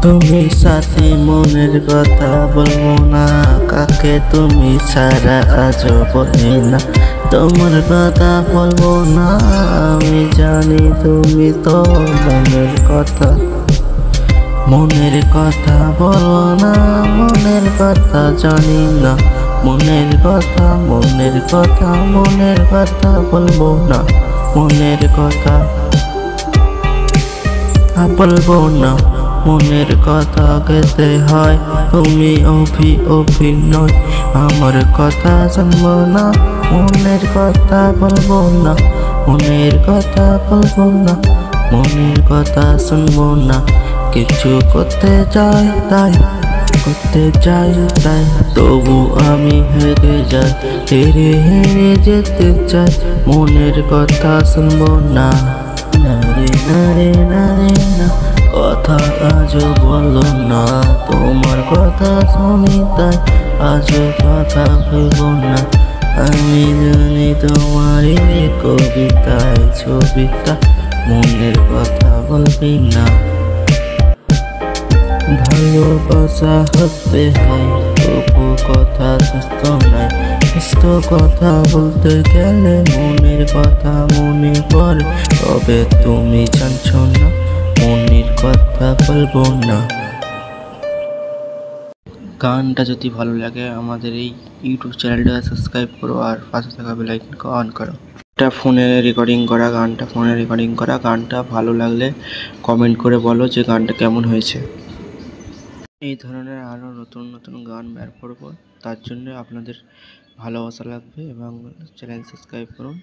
তুমি সাথে মনের কথা বলবো না, কাকে তুমি ছাড়া আজও বলি না। তোমার কথা বলবো না, আমি জানি তুমি তো মনের কথা। মনের কথা বলবো না, মনের কথা জানি না। মনের কথা, মনের কথা, মনের কথা বলবো না। মনের কথা বলবো না, মনের কথা খেতে হয়। তুমি অভিনয়, আমার কথা শুনবো না। মনের কথা বলবো না, মনের কথা বলবো না। মনের কথা শুনবো না। কিছু করতে চাই তাই, করতে চাই তাই, তবু আমি হেরে যাই। হেরে হেরে যেতে চাই, মনের কথা শুনবো না। নারে নারে নারে না, কথা আজও বলো না। তোমার কথা শুনি তাই আজও কথা ভেবো না। আমি জানি তোমার এই কবিতায় ছবিতা, মনের কথা বলবি না। ভালোবাসা হতে হয়, তবু কথা সুস্থ নাই। সুস্থ কথা বলতে গেলে মনের কথা মনে পড়ে, তবে তুমি জানছো না, মনের কথা বলবো না। গানটা যদি ভালো লাগে আমাদের এই ইউটিউব চ্যানেলটা সাবস্ক্রাইব করো আর পাশে থাকা বেল আইকনকে অন করো। এটা ফোনে রেকর্ডিং করা, গানটা ভালো লাগলে কমেন্ট করে বলো যে গানটা কেমন হয়েছে। এই ধরনের আরও নতুন নতুন গান বের করবো, তার জন্য আপনাদের ভালোবাসা লাগবে এবং চ্যানেল সাবস্ক্রাইব করুন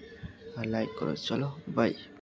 আর লাইক করুন। চলো বাই।